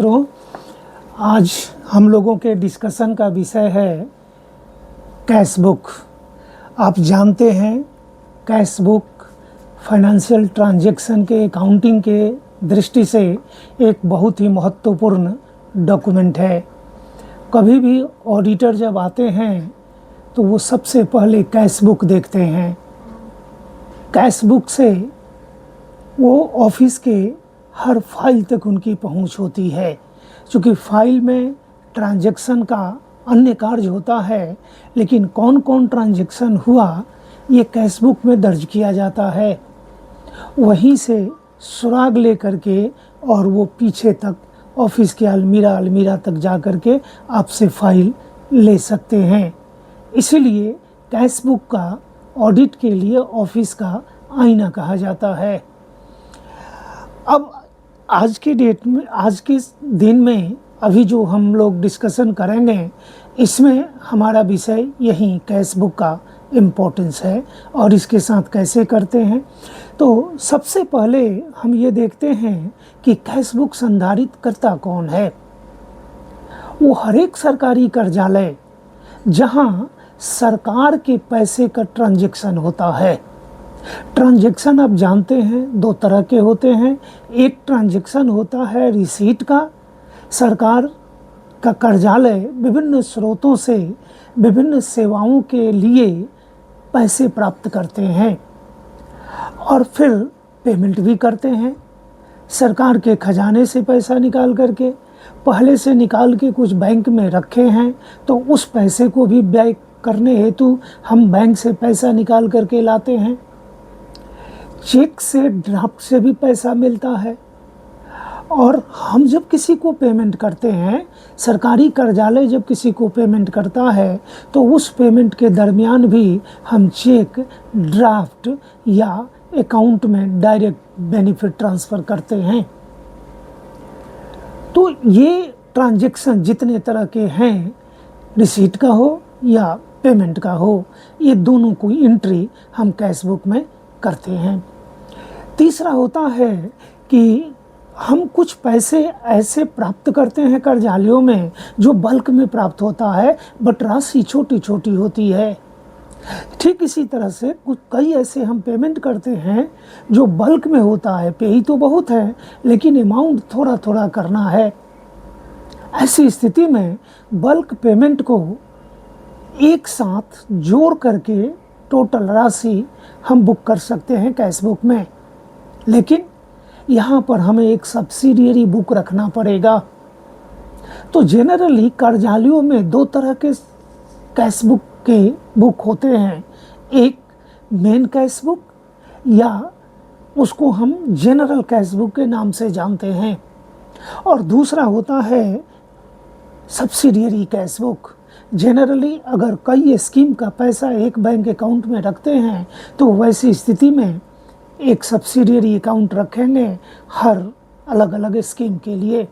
मित्रों, आज हम लोगों के डिस्कशन का विषय है कैश बुक। आप जानते हैं कैश बुक फाइनेंशियल ट्रांजैक्शन के अकाउंटिंग के दृष्टि से एक बहुत ही महत्वपूर्ण डॉक्यूमेंट है। कभी भी ऑडिटर जब आते हैं तो वो सबसे पहले कैश बुक देखते हैं। कैश बुक से वो ऑफिस के हर फाइल तक उनकी पहुंच होती है, क्योंकि फाइल में ट्रांजैक्शन का अन्य कार्य होता है, लेकिन कौन कौन ट्रांजैक्शन हुआ ये कैश बुक में दर्ज किया जाता है। वहीं से सुराग ले करके और वो पीछे तक ऑफिस के अलमीरा तक जा कर के आपसे फाइल ले सकते हैं। इसीलिए कैश बुक का ऑडिट के लिए ऑफिस का आईना कहा जाता है। अब आज के डेट में, आज के दिन में अभी जो हम लोग डिस्कशन करेंगे, इसमें हमारा विषय यही कैश बुक का इम्पोर्टेंस है और इसके साथ कैसे करते हैं। तो सबसे पहले हम ये देखते हैं कि कैश बुक संधारित करता कौन है। वो हर एक सरकारी कार्यालय जहां सरकार के पैसे का ट्रांजैक्शन होता है। ट्रांजैक्शन आप जानते हैं दो तरह के होते हैं। एक ट्रांजैक्शन होता है रिसीट का। सरकार का कार्यालय विभिन्न स्रोतों से विभिन्न सेवाओं के लिए पैसे प्राप्त करते हैं और फिर पेमेंट भी करते हैं। सरकार के खजाने से पैसा निकाल करके, पहले से निकाल के कुछ बैंक में रखे हैं तो उस पैसे को भी व्यय करने हेतु हम बैंक से पैसा निकाल करके लाते हैं। चेक से, ड्राफ्ट से भी पैसा मिलता है। और हम जब किसी को पेमेंट करते हैं, सरकारी कार्यालय जब किसी को पेमेंट करता है तो उस पेमेंट के दरमियान भी हम चेक, ड्राफ्ट या अकाउंट में डायरेक्ट बेनिफिट ट्रांसफ़र करते हैं। तो ये ट्रांजैक्शन जितने तरह के हैं, रिसीट का हो या पेमेंट का हो, ये दोनों की एंट्री हम कैश बुक में करते हैं। तीसरा होता है कि हम कुछ पैसे ऐसे प्राप्त करते हैं कार्यालयों में जो बल्क में प्राप्त होता है, बट राशि छोटी छोटी होती है। ठीक इसी तरह से कुछ कई ऐसे हम पेमेंट करते हैं जो बल्क में होता है। पे ही तो बहुत है लेकिन अमाउंट थोड़ा थोड़ा करना है। ऐसी स्थिति में बल्क पेमेंट को एक साथ जोड़ करके टोटल राशि हम बुक कर सकते हैं कैश बुक में। लेकिन यहाँ पर हमें एक सब्सिडियरी बुक रखना पड़ेगा। तो जनरली कार्यालयों में दो तरह के कैश बुक के बुक होते हैं। एक मेन कैश बुक या उसको हम जनरल कैश बुक के नाम से जानते हैं, और दूसरा होता है सब्सिडियरी कैश बुक। जनरली अगर कई स्कीम का पैसा एक बैंक अकाउंट में रखते हैं तो वैसी स्थिति में एक सब्सिडियरी अकाउंट रखेंगे हर अलग अलग स्कीम के लिए।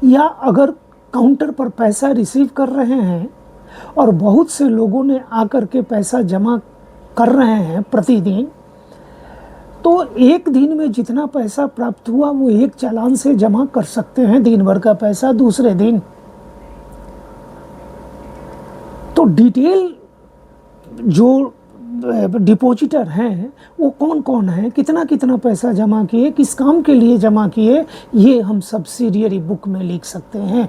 या अगर काउंटर पर पैसा रिसीव कर रहे हैं और बहुत से लोगों ने आकर के पैसा जमा कर रहे हैं प्रतिदिन, तो एक दिन में जितना पैसा प्राप्त हुआ वो एक चालान से जमा कर सकते हैं दिन भर का पैसा दूसरे दिन। तो डिटेल जो डिपॉजिटर हैं वो कौन कौन है, कितना कितना पैसा जमा किए, किस काम के लिए जमा किए, ये हम सब्सिडियरी बुक में लिख सकते हैं।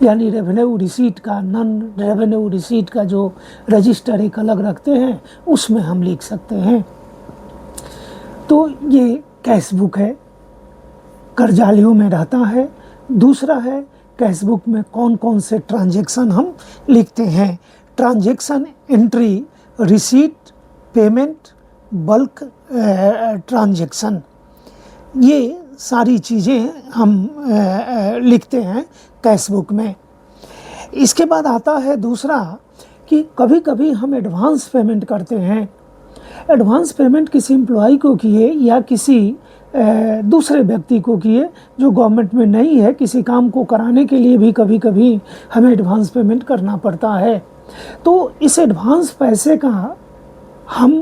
यानी रेवेन्यू रिसीट का, नॉन रेवेन्यू रिसीट का जो रजिस्टर एक अलग रखते हैं उसमें हम लिख सकते हैं। तो ये कैश बुक है, कार्यालयों में रहता है। दूसरा है कैश बुक में कौन कौन से ट्रांजैक्शन हम लिखते हैं। Transaction entry, receipt, payment, bulk transaction, ये सारी चीज़ें हम लिखते हैं कैश बुक में। इसके बाद आता है दूसरा कि कभी कभी हम एडवांस पेमेंट करते हैं। एडवांस पेमेंट किसी एम्प्लॉय को किए या किसी दूसरे व्यक्ति को किए जो गवर्नमेंट में नहीं है, किसी काम को कराने के लिए भी कभी कभी हमें एडवांस पेमेंट करना पड़ता है। तो इस एडवांस पैसे का हम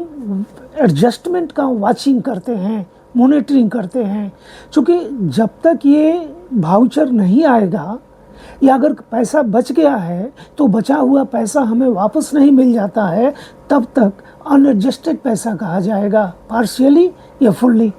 एडजस्टमेंट का वाचिंग करते हैं, मॉनिटरिंग करते हैं, क्योंकि जब तक ये वाउचर नहीं आएगा या अगर पैसा बच गया है तो बचा हुआ पैसा हमें वापस नहीं मिल जाता है, तब तक अनएडजस्टेड पैसा कहा जाएगा, पार्शियली या फुल्ली।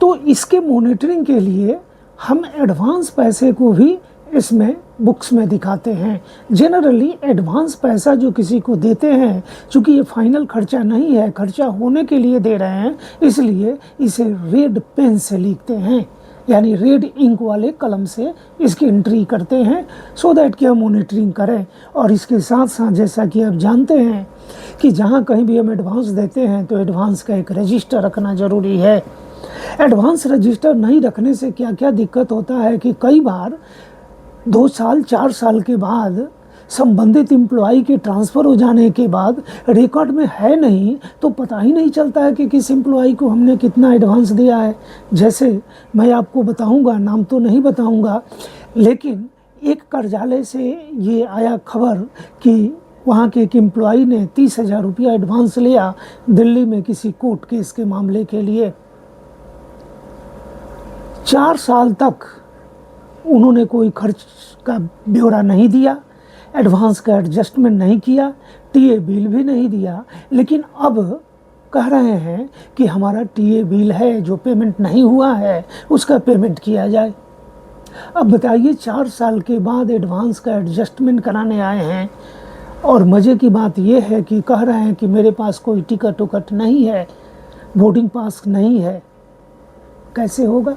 तो इसके मॉनिटरिंग के लिए हम एडवांस पैसे को भी इसमें बुक्स में दिखाते हैं। जनरली एडवांस पैसा जो किसी को देते हैं, चूँकि ये फाइनल खर्चा नहीं है, खर्चा होने के लिए दे रहे हैं, इसलिए इसे रेड पेन से लिखते हैं, यानी रेड इंक वाले कलम से इसकी एंट्री करते हैं, सो दैट कि हम मॉनिटरिंग करें। और इसके साथ साथ जैसा कि आप जानते हैं कि जहाँ कहीं भी हम एडवांस देते हैं तो एडवांस का एक रजिस्टर रखना ज़रूरी है। एडवांस रजिस्टर नहीं रखने से क्या क्या दिक्कत होता है कि कई बार 2 साल 4 साल के बाद संबंधित एम्प्लॉई के ट्रांसफ़र हो जाने के बाद रिकॉर्ड में है नहीं, तो पता ही नहीं चलता है कि किस एम्प्लॉई को हमने कितना एडवांस दिया है। जैसे मैं आपको बताऊंगा, नाम तो नहीं बताऊंगा, लेकिन एक कार्यालय से ये आया खबर कि वहाँ के एक एम्प्लॉई ने 30,000 रुपया एडवांस लिया दिल्ली में किसी कोर्ट केस के मामले के लिए। 4 साल तक उन्होंने कोई खर्च का ब्यौरा नहीं दिया, एडवांस का एडजस्टमेंट नहीं किया, टीए बिल भी नहीं दिया, लेकिन अब कह रहे हैं कि हमारा टीए बिल है, जो पेमेंट नहीं हुआ है उसका पेमेंट किया जाए। अब बताइए, 4 साल के बाद एडवांस का एडजस्टमेंट कराने आए हैं, और मज़े की बात यह है कि कह रहे हैं कि मेरे पास कोई टिकट उकट नहीं है, बोर्डिंग पास नहीं है। कैसे होगा?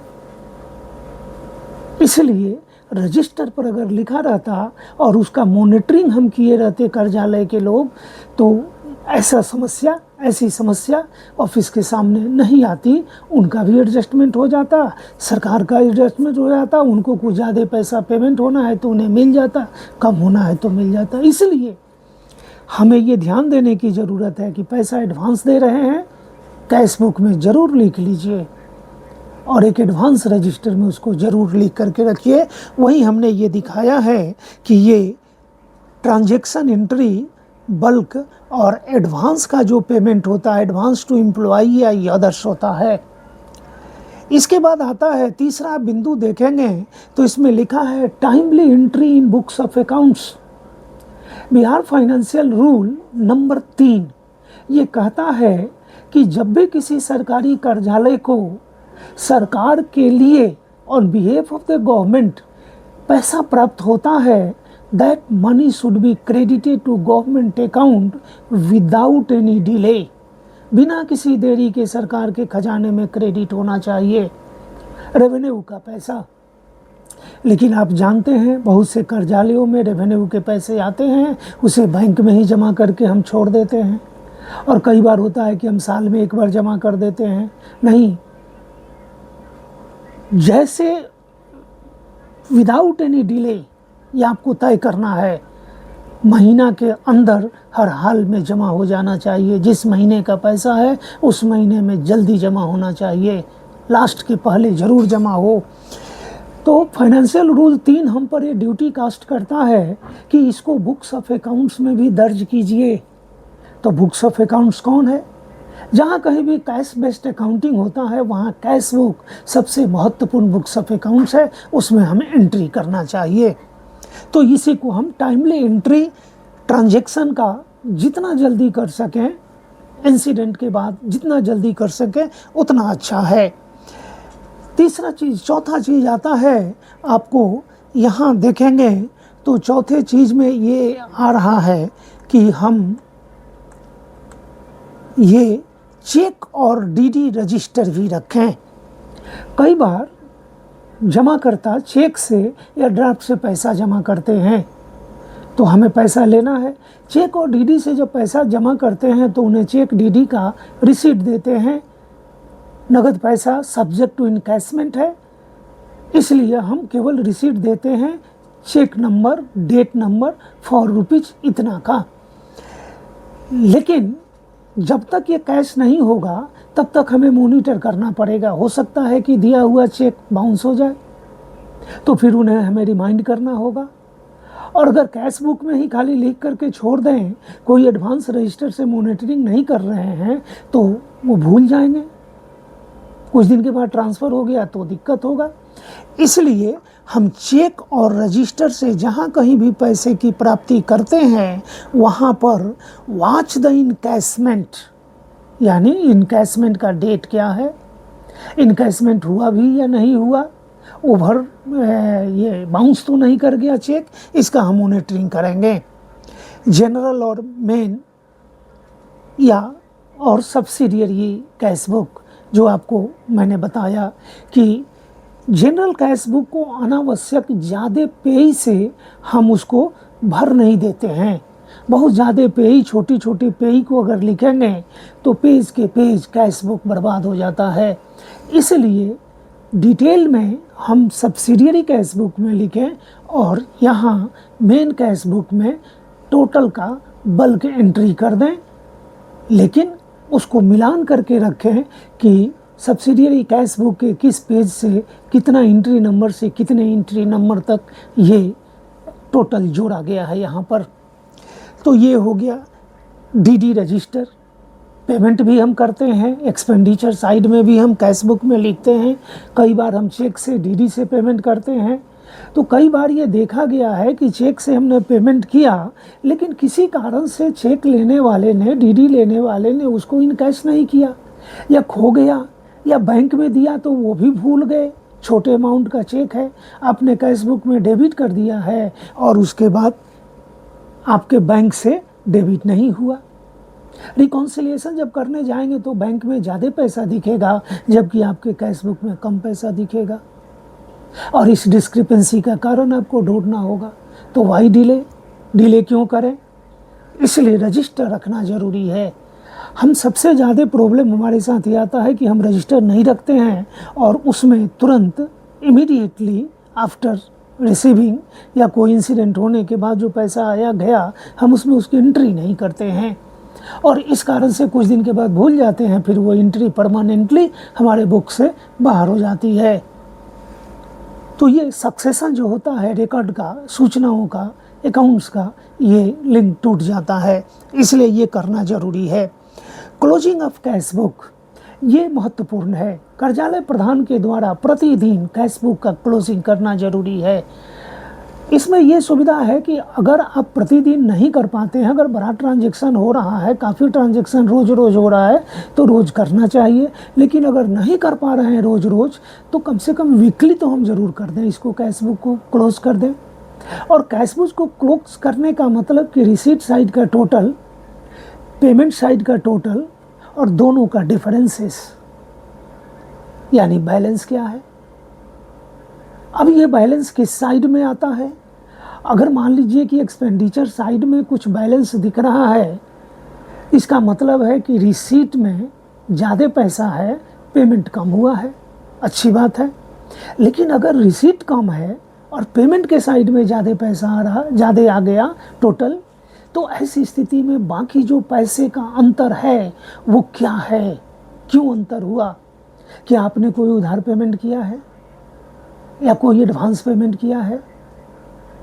इसलिए रजिस्टर पर अगर लिखा रहता और उसका मॉनिटरिंग हम किए रहते कार्यालय के लोग, तो ऐसी समस्या ऑफिस के सामने नहीं आती। उनका भी एडजस्टमेंट हो जाता, सरकार का एडजस्टमेंट हो जाता, उनको कुछ ज़्यादा पैसा पेमेंट होना है तो उन्हें मिल जाता, कम होना है तो मिल जाता। इसलिए हमें ये ध्यान देने की ज़रूरत है कि पैसा एडवांस दे रहे हैं, कैश बुक में ज़रूर लिख लीजिए और एक एडवांस रजिस्टर में उसको ज़रूर लिख करके रखिए। वहीं हमने ये दिखाया है कि ये ट्रांजैक्शन एंट्री बल्क और एडवांस का जो पेमेंट होता है, एडवांस टू एम्प्लॉई या अदर्स होता है। इसके बाद आता है तीसरा बिंदु, देखेंगे तो इसमें लिखा है timely entry in books of accounts. Bihar financial rule number 3 ये कहता है कि जब भी किसी सरकारी कार्यालय को सरकार के लिए on behalf of the government पैसा प्राप्त होता है, that money should be credited to government account without any delay. बिना किसी देरी के सरकार के खजाने में क्रेडिट होना चाहिए रेवेन्यू का पैसा। लेकिन आप जानते हैं बहुत से कार्यालयों में रेवेन्यू के पैसे आते हैं, उसे बैंक में ही जमा करके हम छोड़ देते हैं, और कई बार होता है कि हम साल में एक बार जमा कर देते हैं। नहीं, जैसे विदाउट एनी डिले ये आपको तय करना है, महीना के अंदर हर हाल में जमा हो जाना चाहिए। जिस महीने का पैसा है उस महीने में जल्दी जमा होना चाहिए, लास्ट के पहले ज़रूर जमा हो। तो फाइनेंशियल रूल 3 हम पर ये ड्यूटी कास्ट करता है कि इसको बुक्स ऑफ अकाउंट्स में भी दर्ज कीजिए। तो बुक्स ऑफ अकाउंट्स कौन है? जहाँ कहीं भी कैश बेस्ड अकाउंटिंग होता है वहाँ कैश बुक सबसे महत्वपूर्ण बुक्स ऑफ अकाउंट्स है, उसमें हमें एंट्री करना चाहिए। तो इसी को हम टाइमली एंट्री ट्रांजैक्शन का जितना जल्दी कर सकें, इंसिडेंट के बाद जितना जल्दी कर सकें उतना अच्छा है। चौथा चीज़ आता है, आपको यहाँ देखेंगे तो चौथे चीज़ में ये आ रहा है कि हम ये चेक और डीडी रजिस्टर भी रखें। कई बार जमाकर्ता चेक से या ड्राफ्ट से पैसा जमा करते हैं, तो हमें पैसा लेना है। चेक और डीडी से जब पैसा जमा करते हैं तो उन्हें चेक डीडी का रिसीट देते हैं। नगद पैसा सब्जेक्ट टू इनकैशमेंट है, इसलिए हम केवल रिसीट देते हैं, चेक नंबर, डेट नंबर, ₹4 इतना का। लेकिन जब तक ये कैश नहीं होगा तब तक हमें मॉनिटर करना पड़ेगा। हो सकता है कि दिया हुआ चेक बाउंस हो जाए, तो फिर उन्हें हमें रिमाइंड करना होगा। और अगर कैश बुक में ही खाली लिख करके छोड़ दें, कोई एडवांस रजिस्टर से मॉनिटरिंग नहीं कर रहे हैं, तो वो भूल जाएंगे। कुछ दिन के बाद ट्रांसफ़र हो गया तो दिक्कत होगा। इसलिए हम चेक और रजिस्टर से जहाँ कहीं भी पैसे की प्राप्ति करते हैं वहाँ पर वॉच द इनकैशमेंट, यानी इनकैशमेंट का डेट क्या है, इनकैशमेंट हुआ भी या नहीं हुआ, ओवर ये बाउंस तो नहीं कर गया चेक, इसका हम मॉनिटरिंग करेंगे। जनरल और मेन या और सब्सिडियरी कैश बुक, जो आपको मैंने बताया कि जनरल कैश बुक को अनावश्यक ज़्यादा पेज से हम उसको भर नहीं देते हैं। बहुत ज़्यादा पेज, छोटी छोटी पेज को अगर लिखेंगे तो पेज के पेज कैश बुक बर्बाद हो जाता है। इसलिए डिटेल में हम सब्सिडियरी कैश बुक में लिखें और यहाँ मेन कैश बुक में टोटल का बल्क एंट्री कर दें, लेकिन उसको मिलान करके रखें कि सब्सिडियरी कैश बुक के किस पेज से कितना एंट्री नंबर से कितने एंट्री नंबर तक ये टोटल जोड़ा गया है यहाँ पर। तो ये हो गया डीडी रजिस्टर। पेमेंट भी हम करते हैं, एक्सपेंडिचर साइड में भी हम कैश बुक में लिखते हैं। कई बार हम चेक से डीडी से पेमेंट करते हैं। तो कई बार ये देखा गया है कि चेक से हमने पेमेंट किया, लेकिन किसी कारण से चेक लेने वाले ने, डीडी लेने वाले ने उसको इन कैश नहीं किया, या खो गया, या बैंक में दिया तो वो भी भूल गए। छोटे अमाउंट का चेक है, आपने कैश बुक में डेबिट कर दिया है और उसके बाद आपके बैंक से डेबिट नहीं हुआ। रिकॉन्सिलिएशन जब करने जाएंगे तो बैंक में ज़्यादा पैसा दिखेगा, जबकि आपके कैश बुक में कम पैसा दिखेगा, और इस डिस्क्रिपेंसी का कारण आपको ढूंढना होगा। तो वाई डिले क्यों करें? इसलिए रजिस्टर रखना ज़रूरी है। हम सबसे ज़्यादा प्रॉब्लम हमारे साथ ये आता है कि हम रजिस्टर नहीं रखते हैं और उसमें तुरंत इमीडिएटली आफ्टर रिसीविंग या कोई इंसिडेंट होने के बाद जो पैसा आया गया, हम उसमें उसकी एंट्री नहीं करते हैं और इस कारण से कुछ दिन के बाद भूल जाते हैं। फिर वो एंट्री परमानेंटली हमारे बुक से बाहर हो जाती है। तो ये सक्सेशन जो होता है रिकॉर्ड का, सूचनाओं का, अकाउंट्स का, ये लिंक टूट जाता है। इसलिए ये करना ज़रूरी है। क्लोजिंग ऑफ कैश बुक ये महत्वपूर्ण है। कार्यालय प्रधान के द्वारा प्रतिदिन कैश बुक का क्लोजिंग करना जरूरी है। इसमें ये सुविधा है कि अगर आप प्रतिदिन नहीं कर पाते हैं, अगर बड़ा ट्रांजैक्शन हो रहा है, काफ़ी ट्रांजैक्शन रोज़ रोज़ हो रहा है, तो रोज़ करना चाहिए। लेकिन अगर नहीं कर पा रहे हैं रोज़ रोज़, तो कम से कम वीकली तो हम ज़रूर कर दें, इसको कैश बुक को क्लोज़ कर दें। और कैश बुक को क्लोज करने का मतलब कि रिसीट साइड का टोटल, पेमेंट साइड का टोटल और दोनों का डिफरेंसेस, यानी बैलेंस क्या है। अब ये बैलेंस किस साइड में आता है? अगर मान लीजिए कि एक्सपेंडिचर साइड में कुछ बैलेंस दिख रहा है, इसका मतलब है कि रिसीट में ज़्यादा पैसा है, पेमेंट कम हुआ है, अच्छी बात है। लेकिन अगर रिसीट कम है और पेमेंट के साइड में ज़्यादा पैसा आ रहा, ज़्यादा आ गया टोटल, तो ऐसी स्थिति में बाकी जो पैसे का अंतर है वो क्या है, क्यों अंतर हुआ? क्या आपने कोई उधार पेमेंट किया है या कोई एडवांस पेमेंट किया है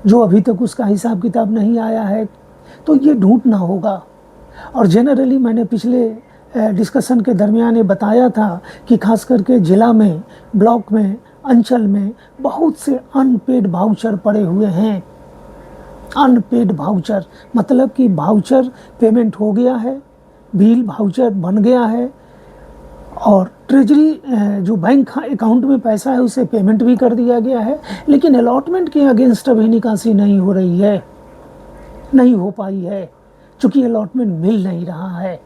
जो अभी तक उसका हिसाब किताब नहीं आया है? तो ये ढूंढना होगा। और जनरली मैंने पिछले डिस्कशन के दरमियान ये बताया था कि खास करके ज़िला में, ब्लॉक में, अंचल में बहुत से अनपेड वाउचर पड़े हुए हैं। अनपेड वाउचर मतलब कि वाउचर पेमेंट हो गया है, बिल वाउचर बन गया है और ट्रेजरी जो बैंक अकाउंट में पैसा है उसे पेमेंट भी कर दिया गया है, लेकिन अलॉटमेंट के अगेंस्ट अभी निकासी नहीं हो रही है, नहीं हो पाई है, चूँकि अलॉटमेंट मिल नहीं रहा है।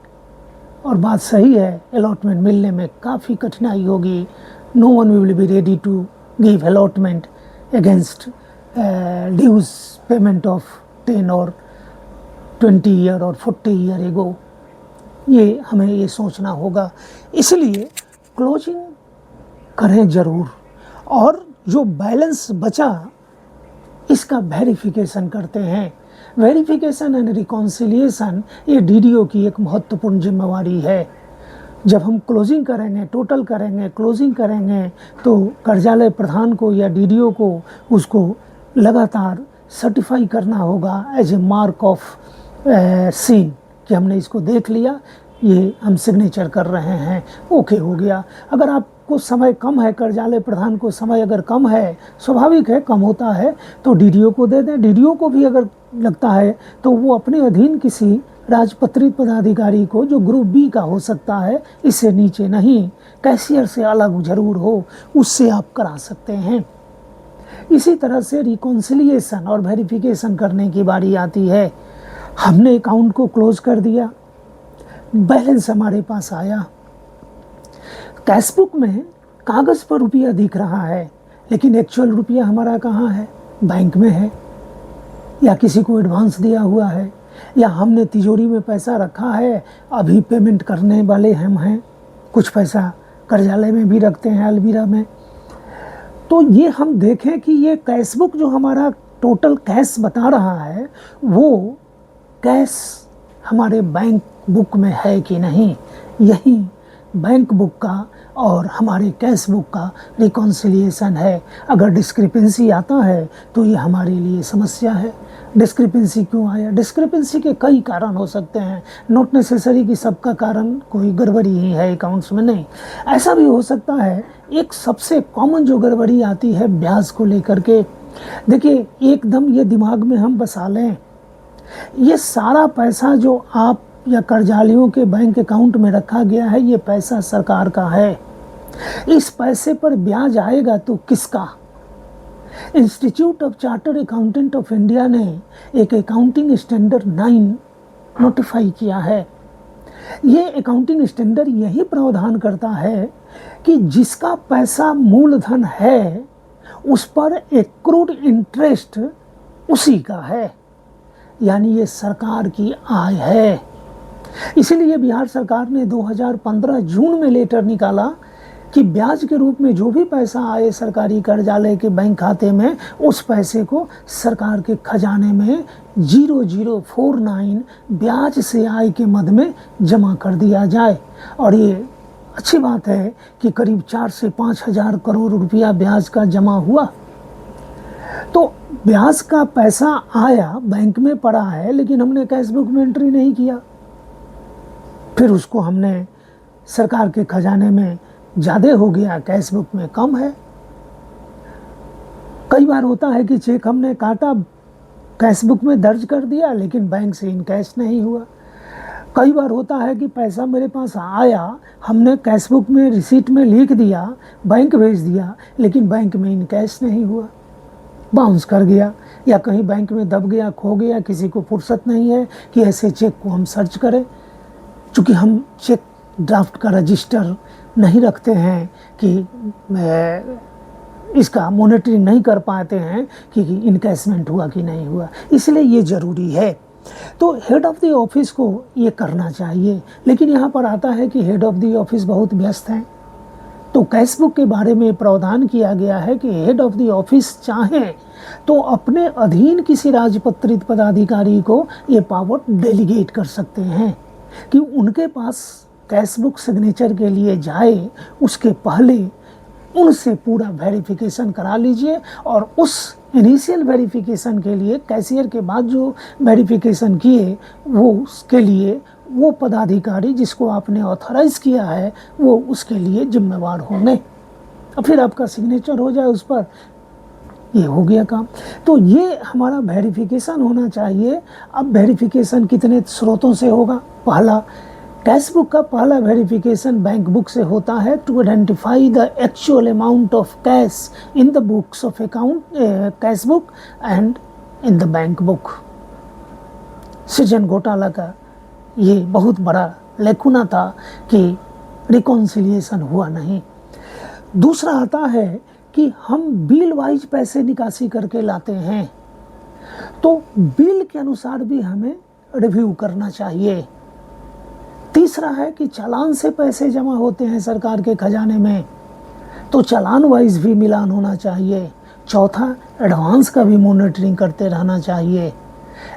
और बात सही है, अलॉटमेंट मिलने में काफ़ी कठिनाई होगी। No one will be ready to give allotment against dues payment of 10 और 20 ईयर और 40 ईयर एगो। ये हमें ये सोचना होगा। इसलिए क्लोजिंग करें ज़रूर, और जो बैलेंस बचा इसका वेरिफिकेशन करते हैं। वेरिफिकेशन एंड रिकॉन्सिलिएशन ये डीडीओ की एक महत्वपूर्ण जिम्मेवारी है। जब हम क्लोजिंग करेंगे, टोटल करेंगे, क्लोजिंग करेंगे, तो कार्यालय प्रधान को या डीडीओ को उसको लगातार सर्टिफाई करना होगा as a mark of seen कि हमने इसको देख लिया, ये हम सिग्नेचर कर रहे हैं, ओके हो गया। अगर आप को समय कम है, कार्यालय प्रधान को समय अगर कम है, स्वाभाविक है कम होता है, तो डीडीओ को दे दें। डीडीओ को भी अगर लगता है तो वो अपने अधीन किसी राजपत्रित पदाधिकारी को, जो ग्रुप बी का हो सकता है, इससे नीचे नहीं, कैशियर से अलग जरूर हो, उससे आप करा सकते हैं। इसी तरह से रिकॉन्सिलिएशन और वेरिफिकेशन करने की बारी आती है। हमने अकाउंट को क्लोज कर दिया, बैलेंस हमारे पास आया, कैशबुक में कागज़ पर रुपया दिख रहा है, लेकिन एक्चुअल रुपया हमारा कहाँ है? बैंक में है, या किसी को एडवांस दिया हुआ है, या हमने तिजोरी में पैसा रखा है, अभी पेमेंट करने वाले हम हैं। कुछ पैसा कार्यालय में भी रखते हैं, अलमीरा में। तो ये हम देखें कि ये कैशबुक जो हमारा टोटल कैश बता रहा है, वो कैश हमारे बैंक बुक में है कि नहीं। यही बैंक बुक का और हमारे कैश बुक का रिकॉन्सिलिएशन है। अगर डिस्क्रिपेंसी आता है तो ये हमारे लिए समस्या है। डिस्क्रिपेंसी क्यों आया? डिस्क्रिपेंसी के कई कारण हो सकते हैं, नॉट नेसेसरी कि सबका कारण कोई गड़बड़ी ही है अकाउंट्स में, नहीं। ऐसा भी हो सकता है, एक सबसे कॉमन जो गड़बड़ी आती है ब्याज को लेकर के। देखिए, एकदम ये दिमाग में हम बसा लें, ये सारा पैसा जो आप या कर्जालियों के बैंक अकाउंट में रखा गया है, ये पैसा सरकार का है। इस पैसे पर ब्याज आएगा तो किसका? Institute of chartered accountant of India ने एक अकाउंटिंग स्टैंडर्ड 9 नोटिफाई किया है। ये अकाउंटिंग स्टैंडर्ड यही प्रावधान करता है कि जिसका पैसा मूलधन है उस पर एक्रूड इंटरेस्ट उसी का है, यानी ये सरकार की आय है। इसीलिए बिहार सरकार ने 2015 जून में लेटर निकाला कि ब्याज के रूप में जो भी पैसा आए सरकारी कार्यालय के बैंक खाते में, उस पैसे को सरकार के खजाने में 0049 ब्याज से आय के मद में जमा कर दिया जाए। और ये अच्छी बात है कि करीब 4 से 5 हज़ार करोड़ रुपया ब्याज का जमा हुआ। तो ब्याज का पैसा आया, बैंक में पड़ा है, लेकिन हमने कैशबुक में एंट्री नहीं किया। फिर उसको हमने सरकार के खजाने में ज़्यादा हो गया, कैशबुक में कम है। कई बार होता है कि चेक हमने काटा, कैशबुक में दर्ज कर दिया, लेकिन बैंक से इनकैश नहीं हुआ। कई बार होता है कि पैसा मेरे पास आया, हमने कैशबुक में रिसीट में लिख दिया, बैंक भेज दिया, लेकिन बैंक में इनकैश नहीं हुआ, बाउंस कर गया, या कहीं बैंक में दब गया, खो गया। किसी को फुर्सत नहीं है कि ऐसे चेक को हम सर्च करें, चूँकि हम चेक ड्राफ्ट का रजिस्टर नहीं रखते हैं, कि इसका मॉनिटरिंग नहीं कर पाते हैं कि इनकैशमेंट हुआ कि नहीं हुआ, इसलिए ये ज़रूरी है। तो हेड ऑफ़ द ऑफिस को ये करना चाहिए, लेकिन यहाँ पर आता है कि हेड ऑफ़ द ऑफिस बहुत व्यस्त हैं। तो कैशबुक के बारे में प्रावधान किया गया है कि हेड ऑफ़ द ऑफिस चाहें तो अपने अधीन किसी राजपत्रित पदाधिकारी को ये पावर डेलीगेट कर सकते हैं कि उनके पास कैशबुक सिग्नेचर के लिए जाए, उसके पहले उनसे पूरा वेरिफिकेशन करा लीजिए, और उस इनिशियल वेरिफिकेशन के लिए कैशियर के बाद जो वेरिफिकेशन किए, वो उसके लिए वो पदाधिकारी जिसको आपने ऑथराइज किया है, वो उसके लिए जिम्मेवार होंगे। और फिर आपका सिग्नेचर हो जाए उस पर, ये हो गया काम। तो ये हमारा वेरिफिकेशन होना चाहिए। अब वेरिफिकेशन कितने स्रोतों से होगा? पहला, कैशबुक का पहला वेरिफिकेशन बैंक बुक से होता है, to identify the actual amount of cash in the books of account, cash book and in the bank book. Srijan घोटाला का ये बहुत बड़ा लेकुना था कि रिकॉन्सिलिएशन हुआ नहीं। दूसरा आता है कि हम बिल वाइज पैसे निकासी करके लाते हैं, तो बिल के अनुसार भी हमें रिव्यू करना चाहिए। तीसरा है कि चालान से पैसे जमा होते हैं सरकार के खजाने में, तो चालान वाइज भी मिलान होना चाहिए। चौथा, एडवांस का भी मॉनिटरिंग करते रहना चाहिए।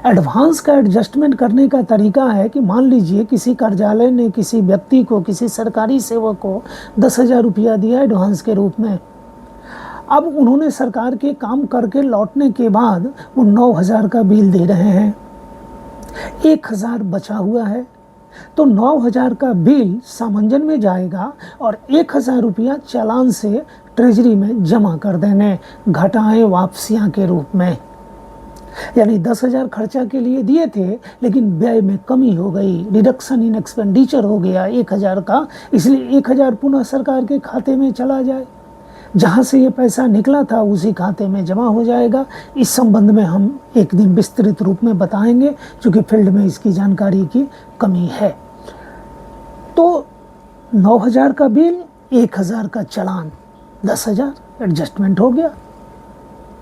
एडवांस का एडजस्टमेंट करने का तरीका है कि मान लीजिए किसी कार्यालय ने किसी व्यक्ति को, किसी सरकारी सेवक को 10,000 रुपया दिया एडवांस के रूप में। अब उन्होंने सरकार के काम करके लौटने के बाद वो 9,000 का बिल दे रहे हैं, 1,000 बचा हुआ है, तो 9,000 का बिल सामंजन में जाएगा और 1,000 रुपया चालान से ट्रेजरी में जमा कर देंगे घटाएं वापसियां के रूप में। यानी 10,000 खर्चा के लिए दिए थे, लेकिन व्यय में कमी हो गई, रिडक्शन इन एक्सपेंडिचर हो गया 1,000 का, इसलिए 1,000 पुनः सरकार के खाते में चला जाए, जहाँ से ये पैसा निकला था उसी खाते में जमा हो जाएगा। इस संबंध में हम एक दिन विस्तृत रूप में बताएंगे, क्योंकि फील्ड में इसकी जानकारी की कमी है। तो 9,000 का बिल, 1,000 का चालान, 10,000 एडजस्टमेंट हो गया,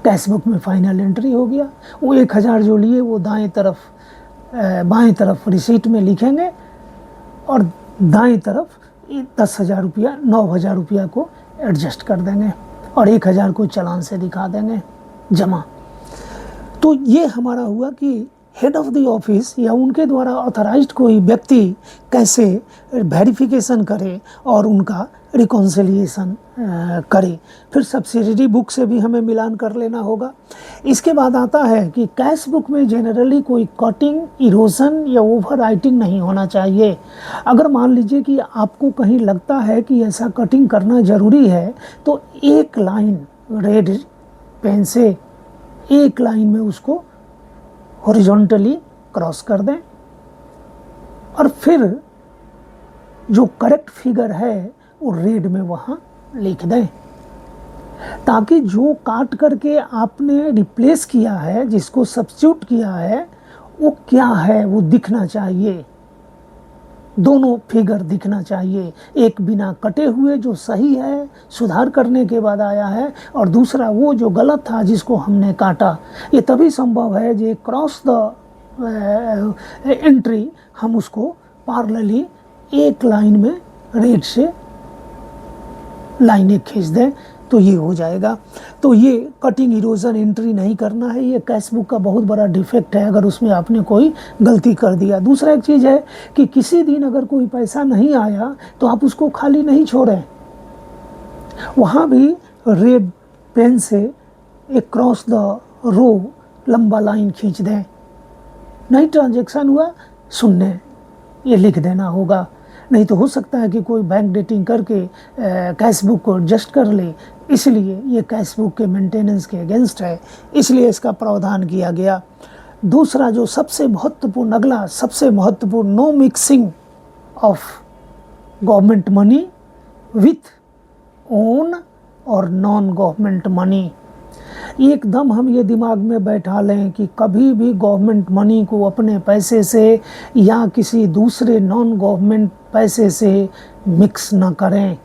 कैश बुक में फाइनल एंट्री हो गया। वो 1,000 जो लिए वो बाएं तरफ रिसीट में लिखेंगे और दाएं तरफ 10,000 रुपया 9,000 रुपया को एडजस्ट कर देंगे और 1,000 को चालान से दिखा देंगे जमा। तो ये हमारा हुआ कि हेड ऑफ द ऑफिस या उनके द्वारा ऑथराइज्ड कोई व्यक्ति कैसे वेरिफिकेशन करे और उनका रिकॉन्सिलिएशन करे। फिर सब्सिडरी बुक से भी हमें मिलान कर लेना होगा। इसके बाद आता है कि कैश बुक में जनरली कोई कटिंग, इरोजन या ओवर राइटिंग नहीं होना चाहिए। अगर मान लीजिए कि आपको कहीं लगता है कि ऐसा कटिंग करना ज़रूरी है, तो एक लाइन रेड पेन से एक लाइन में उसको हॉरिजॉन्टली क्रॉस कर दें और फिर जो करेक्ट फिगर है वो रेड में वहाँ लिख दें, ताकि जो काट करके आपने रिप्लेस किया है, जिसको सब्स्टिट्यूट किया है, वो क्या है वो दिखना चाहिए। दोनों फिगर दिखना चाहिए, एक बिना कटे हुए जो सही है, सुधार करने के बाद आया है, और दूसरा वो जो गलत था जिसको हमने काटा। ये तभी संभव है जो क्रॉस द एंट्री हम उसको पैरेलली एक लाइन में रेड से लाइनें खींच दें तो ये हो जाएगा। तो ये कटिंग, इरोजन एंट्री नहीं करना है। ये कैश बुक का बहुत बड़ा डिफेक्ट है अगर उसमें आपने कोई गलती कर दिया। दूसरा एक चीज़ है कि किसी दिन अगर कोई पैसा नहीं आया तो आप उसको खाली नहीं छोड़ें, वहाँ भी रेड पेन से एक क्रॉस द रो लंबा लाइन खींच दें। नहीं ट्रांजैक्शन हुआ, शून्य ये लिख देना होगा। नहीं तो हो सकता है कि कोई बैंक डेटिंग करके कैश बुक को एडजस्ट कर ले, इसलिए ये कैश बुक के मेंटेनेंस के अगेंस्ट है, इसलिए इसका प्रावधान किया गया। दूसरा जो सबसे महत्वपूर्ण, अगला सबसे महत्वपूर्ण, no mixing of government money with own और नॉन गवर्नमेंट मनी। एकदम हम ये दिमाग में बैठा लें कि कभी भी गवर्नमेंट मनी को अपने पैसे से या किसी दूसरे नॉन गवर्नमेंट पैसे से मिक्स ना करें।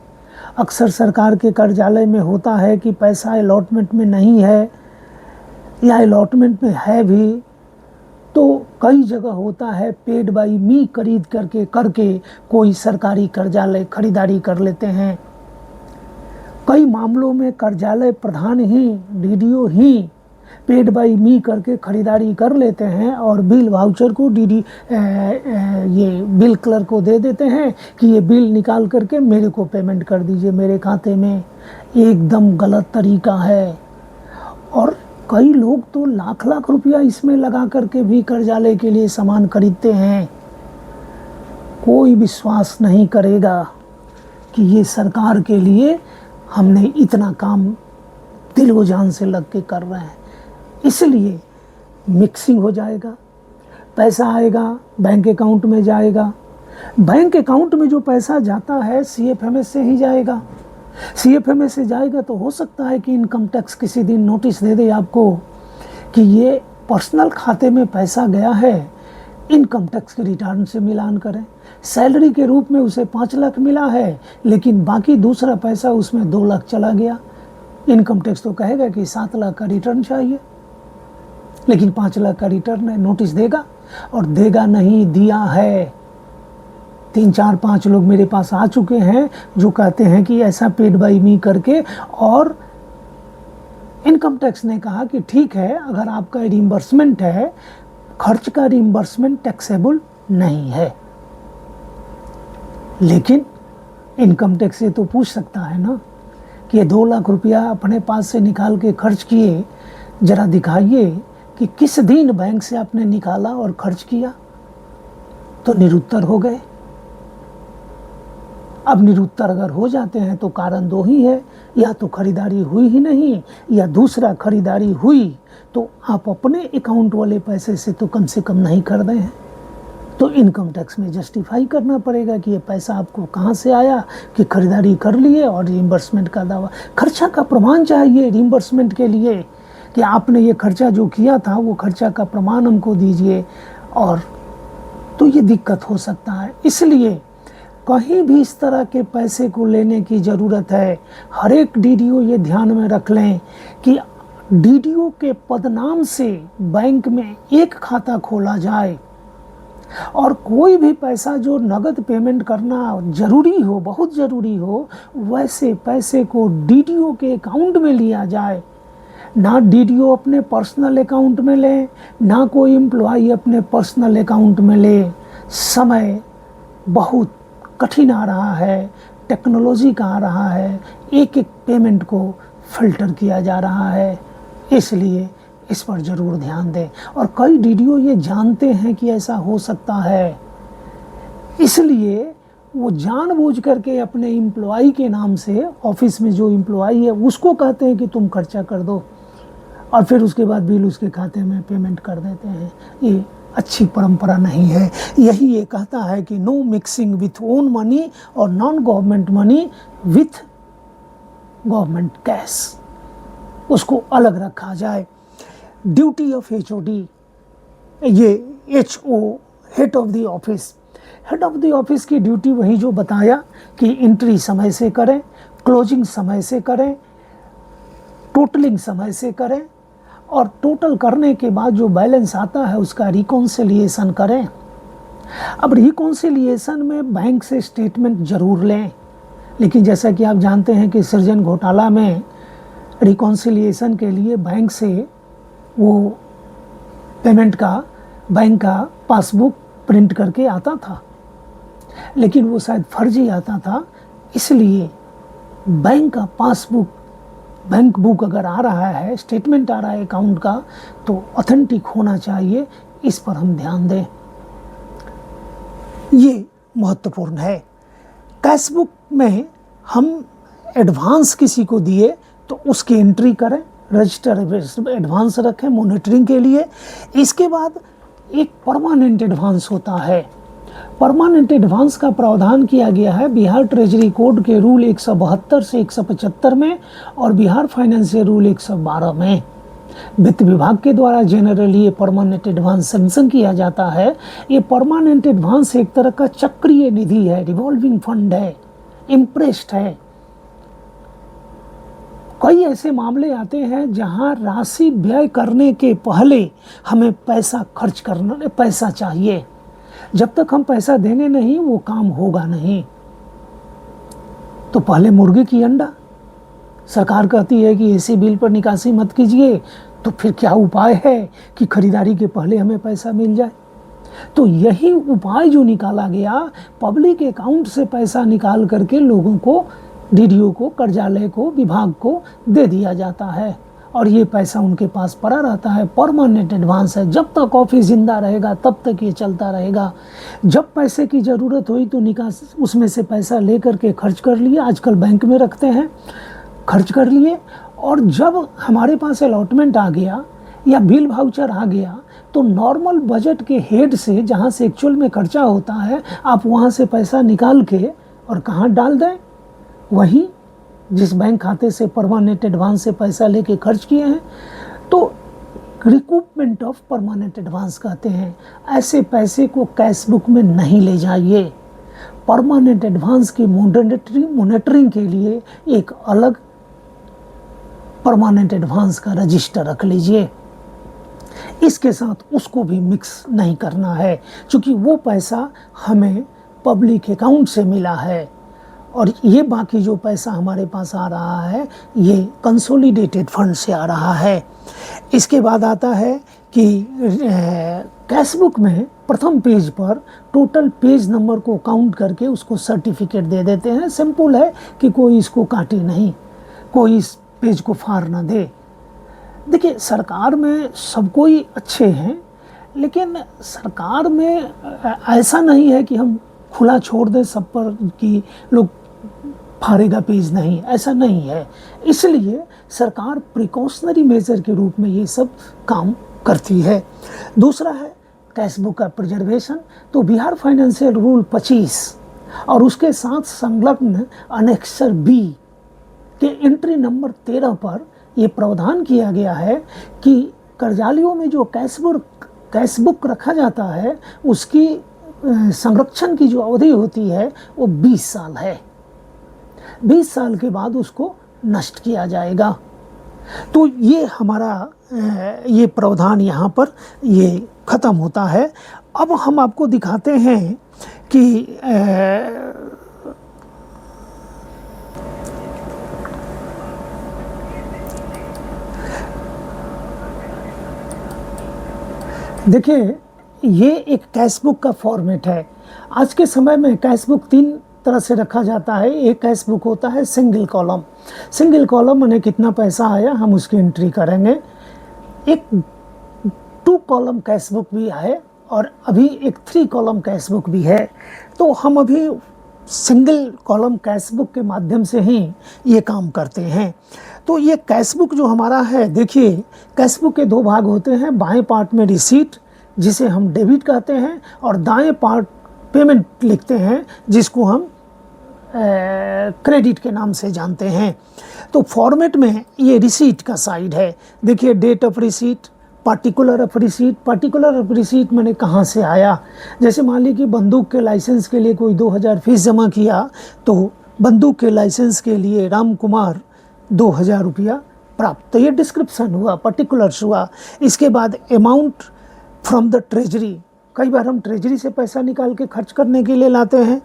अक्सर सरकार के कार्यालय में होता है कि पैसा अलॉटमेंट में नहीं है या अलॉटमेंट में है भी, तो कई जगह होता है पेड बाई मी करके कोई सरकारी कार्यालय खरीदारी कर लेते हैं। कई मामलों में कार्यालय प्रधान ही, डीडीओ ही पेड बाई मी करके खरीदारी कर लेते हैं और बिल वाउचर को ये बिल क्लर्क को दे देते हैं कि ये बिल निकाल करके मेरे को पेमेंट कर दीजिए मेरे खाते में। एकदम गलत तरीका है। और कई लोग तो लाख लाख रुपया इसमें लगा करके भी कार्यालय के लिए सामान खरीदते हैं। कोई विश्वास नहीं करेगा कि ये सरकार के लिए हमने इतना काम दिल व जान से लग के कर रहे हैं। इसलिए मिक्सिंग हो जाएगा, पैसा आएगा बैंक अकाउंट में जाएगा, बैंक अकाउंट में जो पैसा जाता है सीएफएमएस से ही जाएगा। सीएफएमएस से जाएगा तो हो सकता है कि इनकम टैक्स किसी दिन नोटिस दे दे आपको कि ये पर्सनल खाते में पैसा गया है, इनकम टैक्स के रिटर्न से मिलान करें। सैलरी के रूप में उसे 5 लाख मिला है, लेकिन बाकी दूसरा पैसा उसमें 2 लाख चला गया। इनकम टैक्स तो कहेगा कि 7 लाख का रिटर्न चाहिए, लेकिन 5 लाख का रिटर्न है, नोटिस देगा। और देगा नहीं, दिया है। 3, 4, 5 लोग मेरे पास आ चुके हैं जो कहते हैं कि ऐसा पेड बाई मी करके, और इनकम टैक्स ने कहा कि ठीक है, अगर आपका रिइंबर्समेंट है, खर्च का रिइंबर्समेंट टैक्सेबल नहीं है। लेकिन इनकम टैक्स से तो पूछ सकता है ना कि ये 2 लाख रुपया अपने पास से निकाल के खर्च किए, जरा दिखाइए कि किस दिन बैंक से आपने निकाला और खर्च किया। तो निरुत्तर हो गए। अब निरुत्तर अगर हो जाते हैं तो कारण दो ही है, या तो खरीदारी हुई ही नहीं, या दूसरा खरीदारी हुई तो आप अपने अकाउंट वाले पैसे से तो कम से कम नहीं कर रहे हैं। तो इनकम टैक्स में जस्टिफाई करना पड़ेगा कि ये पैसा आपको कहाँ से आया, कि खरीदारी कर लिए और रिइंबर्समेंट का दावा। खर्चा का प्रमाण चाहिए रिइंबर्समेंट के लिए, कि आपने ये खर्चा जो किया था वो खर्चा का प्रमाण हमको दीजिए, और तो ये दिक्कत हो सकता है। इसलिए कहीं भी इस तरह के पैसे को लेने की ज़रूरत है। हर एक डीडीओ ये ध्यान में रख लें कि डीडीओ के पदनाम से बैंक में एक खाता खोला जाए, और कोई भी पैसा जो नगद पेमेंट करना ज़रूरी हो, बहुत ज़रूरी हो, वैसे पैसे को डीडीओ के अकाउंट में लिया जाए। ना डीडीओ अपने पर्सनल अकाउंट में ले, ना कोई एम्प्लॉई अपने पर्सनल अकाउंट में ले। समय बहुत कठिन आ रहा है, टेक्नोलॉजी का आ रहा है, एक एक पेमेंट को फिल्टर किया जा रहा है, इसलिए इस पर ज़रूर ध्यान दें। और कई डीडीओ ये जानते हैं कि ऐसा हो सकता है, इसलिए वो जानबूझ करके अपने एम्प्लॉई के नाम से, ऑफिस में जो एम्प्लॉई है उसको कहते हैं कि तुम खर्चा कर दो, और फिर उसके बाद बिल उसके खाते में पेमेंट कर देते हैं। ये अच्छी परंपरा नहीं है। यही ये कहता है कि no mixing with own money और non government money with government cash, उसको अलग रखा जाए। ड्यूटी ऑफ HOD, ये HO head of the office, head of the office की ड्यूटी वही जो बताया कि एंट्री समय से करें, क्लोजिंग समय से करें, टोटलिंग समय से करें, और टोटल करने के बाद जो बैलेंस आता है उसका रिकॉन्सिलिएशन करें। अब रिकॉन्सिलिएशन में बैंक से स्टेटमेंट जरूर लें, लेकिन जैसा कि आप जानते हैं कि सृजन घोटाला में रिकॉन्सिलिएशन के लिए बैंक से वो पेमेंट का बैंक का पासबुक प्रिंट करके आता था, लेकिन वो शायद फर्जी आता था। इसलिए बैंक का पासबुक, बैंक बुक अगर आ रहा है, स्टेटमेंट आ रहा है अकाउंट का, तो ऑथेंटिक होना चाहिए। इस पर हम ध्यान दें, ये महत्वपूर्ण है। कैश बुक में हम एडवांस किसी को दिए तो उसकी एंट्री करें, रजिस्टर एडवांस रखें मॉनिटरिंग के लिए। इसके बाद एक परमानेंट एडवांस होता है। परमानेंट एडवांस का प्रावधान किया गया है बिहार ट्रेजरी कोड के रूल 172 से 175 में और बिहार फाइनेंशियल रूल 112 में। वित्त विभाग के द्वारा जनरली ये परमानेंट एडवांस सैंक्शन किया जाता है। ये परमानेंट एडवांस एक तरह का चक्रीय निधि है, रिवॉल्विंग फंड है, इम्प्रेस्ड है। कई ऐसे मामले आते हैं जहां राशि व्यय करने के पहले हमें पैसा खर्च करना, पैसा चाहिए। जब तक हम पैसा देंगे नहीं वो काम होगा नहीं। तो पहले मुर्गी की अंडा, सरकार कहती है कि ऐसे बिल पर निकासी मत कीजिए, तो फिर क्या उपाय है कि खरीदारी के पहले हमें पैसा मिल जाए। तो यही उपाय जो निकाला गया, पब्लिक अकाउंट से पैसा निकाल करके लोगों को, डीडीओ को, कर्जालय को, विभाग को दे दिया जाता है, और ये पैसा उनके पास पड़ा रहता है। परमानेंट एडवांस है, जब तक ऑफिस जिंदा रहेगा तब तक ये चलता रहेगा। जब पैसे की ज़रूरत हुई तो निकास उसमें से पैसा ले करके खर्च कर लिए, आजकल बैंक में रखते हैं, खर्च कर लिए। और जब हमारे पास अलॉटमेंट आ गया या बिल वाउचर आ गया तो नॉर्मल बजट के हेड से, जहाँ से एक्चुअल में खर्चा होता है, आप वहाँ से पैसा निकाल के और कहाँ डाल दें, वहीं जिस बैंक खाते से परमानेंट एडवांस से पैसा लेके खर्च किए हैं। तो रिकूपमेंट ऑफ परमानेंट एडवांस कहते हैं। ऐसे पैसे को कैश बुक में नहीं ले जाइए। परमानेंट एडवांस की मॉनिटरिंग के लिए एक अलग परमानेंट एडवांस का रजिस्टर रख लीजिए। इसके साथ उसको भी मिक्स नहीं करना है, क्योंकि वो पैसा हमें पब्लिक अकाउंट से मिला है और ये बाकी जो पैसा हमारे पास आ रहा है ये कंसोलिडेटेड फंड से आ रहा है। इसके बाद आता है कि कैश बुक में प्रथम पेज पर टोटल पेज नंबर को काउंट करके उसको सर्टिफिकेट दे देते हैं। सिंपल है कि कोई इसको काटे नहीं, कोई इस पेज को फाड़ ना दे। देखिए, सरकार में सब कोई अच्छे हैं, लेकिन सरकार में ऐसा नहीं है कि हम खुला छोड़ दें सब पर कि लोग फाड़ेगा पेज, नहीं, ऐसा नहीं है। इसलिए सरकार प्रिकॉशनरी मेजर के रूप में ये सब काम करती है। दूसरा है कैश बुक का प्रिजर्वेशन। तो बिहार फाइनेंशियल रूल 25 और उसके साथ संलग्न अनेक्सर बी के एंट्री नंबर 13 पर यह प्रावधान किया गया है कि कर्जालियों में जो कैश बुक रखा जाता है उसकी संरक्षण की जो अवधि होती है वो 20 साल है। 20 साल के बाद उसको नष्ट किया जाएगा। तो ये हमारा ये प्रावधान यहाँ पर ये ख़त्म होता है। अब हम आपको दिखाते हैं कि देखिए, ये एक कैश बुक का फॉर्मेट है। आज के समय में कैश बुक 3 तरह से रखा जाता है। एक कैश बुक होता है सिंगल कॉलम। सिंगल कॉलम माने कितना पैसा आया हम उसकी एंट्री करेंगे। एक 2 कॉलम कैश बुक भी है और अभी एक 3 कॉलम कैश बुक भी है। तो हम अभी सिंगल कॉलम कैश बुक के माध्यम से ही ये काम करते हैं। तो ये कैश बुक जो हमारा है, देखिए कैश बुक के 2 भाग होते हैं। बाएं पार्ट में रिसीट जिसे हम डेबिट कहते हैं और दाएं पार्ट पेमेंट लिखते हैं जिसको हम क्रेडिट के नाम से जानते हैं। तो फॉर्मेट में ये रिसीट का साइड है। देखिए date of receipt, particular of receipt. Particular of receipt मैंने कहाँ से आया, जैसे मान ली कि बंदूक के लाइसेंस के लिए कोई 2000 फीस जमा किया तो बंदूक के लाइसेंस के लिए राम कुमार 2000 रुपया प्राप्त। तो ये डिस्क्रिप्शन हुआ, पर्टिकुलर्स हुआ। इसके बाद अमाउंट फ्रॉम द ट्रेजरी, कई बार हम ट्रेजरी से पैसा निकाल के खर्च करने के लिए लाते हैं।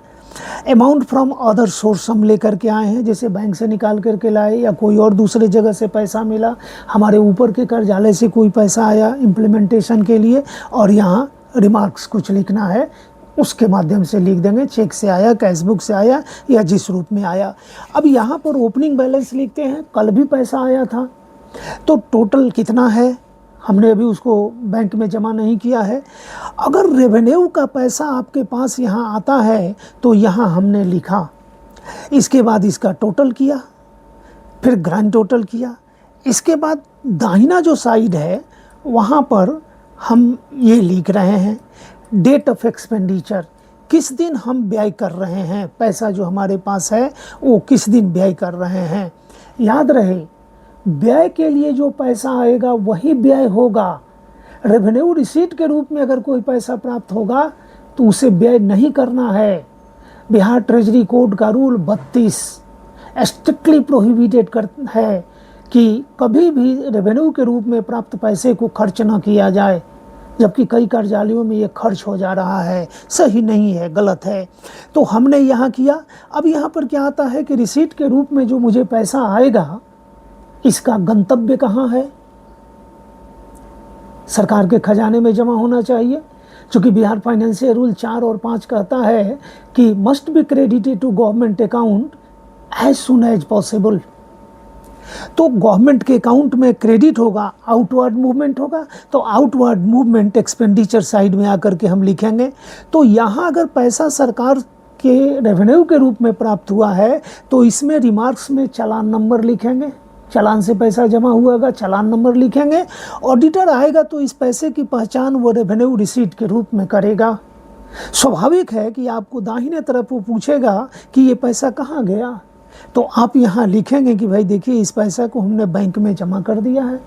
अमाउंट फ्रॉम अदर सोर्स हम लेकर के आए हैं, जैसे बैंक से निकाल करके लाए या कोई और दूसरे जगह से पैसा मिला, हमारे ऊपर के कर्जालय से कोई पैसा आया इम्प्लीमेंटेशन के लिए, और यहाँ रिमार्क्स कुछ लिखना है उसके माध्यम से लिख देंगे, चेक से आया, कैश बुक से आया या जिस रूप में आया। अब यहाँ पर ओपनिंग बैलेंस लिखते हैं, कल भी पैसा आया था तो टोटल कितना है, हमने अभी उसको बैंक में जमा नहीं किया है। अगर रेवेन्यू का पैसा आपके पास यहाँ आता है तो यहाँ हमने लिखा, इसके बाद इसका टोटल किया, फिर ग्रैंड टोटल किया। इसके बाद दाहिना जो साइड है वहाँ पर हम ये लिख रहे हैं डेट ऑफ एक्सपेंडिचर, किस दिन हम व्यय कर रहे हैं, पैसा जो हमारे पास है वो किस दिन व्यय कर रहे हैं। याद रहे व्यय के लिए जो पैसा आएगा वही व्यय होगा। रेवेन्यू रिसीट के रूप में अगर कोई पैसा प्राप्त होगा तो उसे व्यय नहीं करना है। बिहार ट्रेजरी कोड का रूल 32 स्ट्रिक्टली प्रोहिबिटेड है कि कभी भी रेवेन्यू के रूप में प्राप्त पैसे को खर्च न किया जाए, जबकि कई कर्जालयों में ये खर्च हो जा रहा है। सही नहीं है, गलत है। तो हमने यहाँ किया। अब यहाँ पर क्या आता है कि रिसीट के रूप में जो मुझे पैसा आएगा इसका गंतव्य कहाँ है, सरकार के खजाने में जमा होना चाहिए। चूँकि बिहार फाइनेंशियल रूल 4 और 5 कहता है कि must be credited to government account as soon as possible. तो गवर्नमेंट के अकाउंट में क्रेडिट होगा, आउटवर्ड मूवमेंट होगा, तो आउटवर्ड मूवमेंट एक्सपेंडिचर साइड में आकर के हम लिखेंगे। तो यहाँ अगर पैसा सरकार के रेवेन्यू के रूप में प्राप्त हुआ है तो इसमें रिमार्क्स में चालान नंबर लिखेंगे, चालान से पैसा जमा हुआ होगा, चालान नंबर लिखेंगे। ऑडिटर आएगा तो इस पैसे की पहचान वो रेवेन्यू रिसीट के रूप में करेगा। स्वाभाविक है कि आपको दाहिने तरफ वो पूछेगा कि ये पैसा कहाँ गया, तो आप यहाँ लिखेंगे कि भाई देखिए इस पैसा को हमने बैंक में जमा कर दिया है,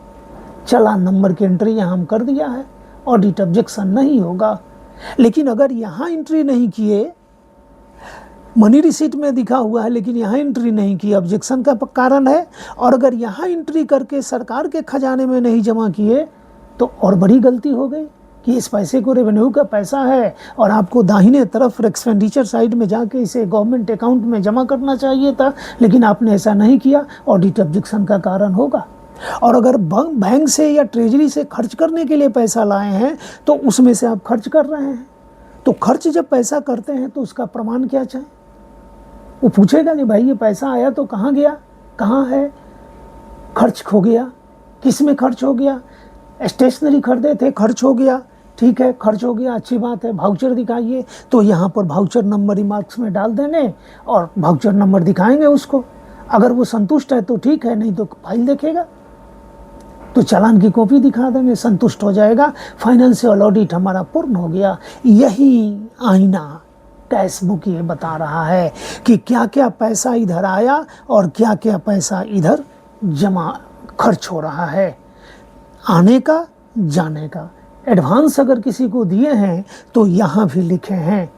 चालान नंबर की एंट्री यहाँ हम कर दिया है, ऑडिट ऑब्जेक्शन नहीं होगा। लेकिन अगर यहाँ एंट्री नहीं किए, मनी रिसीट में दिखा हुआ है लेकिन यहाँ एंट्री नहीं की, ऑब्जेक्शन का कारण है। और अगर यहाँ एंट्री करके सरकार के खजाने में नहीं जमा किए तो और बड़ी गलती हो गई कि इस पैसे को रेवेन्यू का पैसा है और आपको दाहिने तरफ एक्सपेंडिचर साइड में जाके इसे गवर्नमेंट अकाउंट में जमा करना चाहिए था, लेकिन आपने ऐसा नहीं किया, ऑडिट ऑब्जेक्शन का कारण होगा। और अगर बैंक से या ट्रेजरी से खर्च करने के लिए पैसा लाए हैं तो उसमें से आप खर्च कर रहे हैं, तो खर्च जब पैसा करते हैं तो उसका प्रमाण क्या चाहिए, वो पूछेगा कि भाई ये पैसा आया तो कहाँ गया, कहाँ है, खर्च हो गया, किस में खर्च हो गया, स्टेशनरी खरीदे थे खर्च हो गया, ठीक है, खर्च हो गया, अच्छी बात है, वाउचर दिखाइए, तो यहाँ पर वाउचर नंबर रिमार्क्स में डाल देंगे और वाउचर नंबर दिखाएंगे उसको। अगर वो संतुष्ट है तो ठीक है, नहीं तो फाइल देखेगा तो चालान की कॉपी दिखा देंगे, संतुष्ट हो जाएगा, फाइनेंशियल ऑडिट हमारा पूर्ण हो गया। यही आईना कैश बुक ये बता रहा है कि क्या क्या पैसा इधर आया और क्या क्या पैसा इधर जमा खर्च हो रहा है, आने का जाने का। एडवांस अगर किसी को दिए हैं तो यहाँ भी लिखे हैं,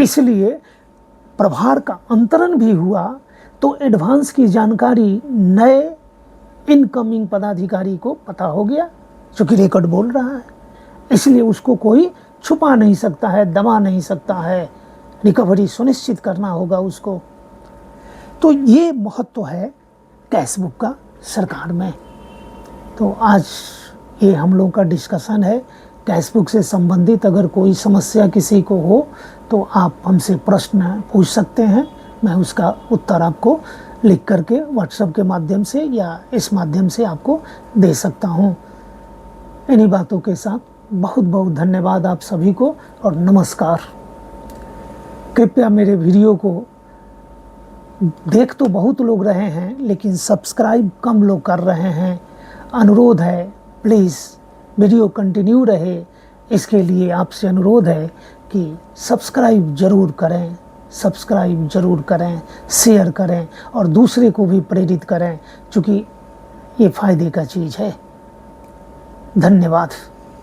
इसलिए प्रभार का अंतरण भी हुआ तो एडवांस की जानकारी नए इनकमिंग पदाधिकारी को पता हो गया, क्योंकि रिकॉर्ड बोल रहा है, इसलिए उसको कोई छुपा नहीं सकता है, दबा नहीं सकता है, रिकवरी सुनिश्चित करना होगा उसको। तो ये महत्व है कैश बुक का सरकार में। तो आज ये हम लोग का डिस्कशन है कैश बुक से संबंधित। अगर कोई समस्या किसी को हो तो आप हमसे प्रश्न पूछ सकते हैं, मैं उसका उत्तर आपको लिख करके व्हाट्सएप के माध्यम से या इस माध्यम से आपको दे सकता हूँ। इन्हीं बातों के साथ बहुत बहुत धन्यवाद आप सभी को और नमस्कार। कृपया मेरे वीडियो को देख तो बहुत लोग रहे हैं लेकिन सब्सक्राइब कम लोग कर रहे हैं। अनुरोध है प्लीज़ वीडियो कंटिन्यू रहे, इसके लिए आपसे अनुरोध है कि सब्सक्राइब ज़रूर करें, सब्सक्राइब ज़रूर करें, शेयर करें और दूसरे को भी प्रेरित करें, क्योंकि ये फ़ायदे का चीज़ है। धन्यवाद।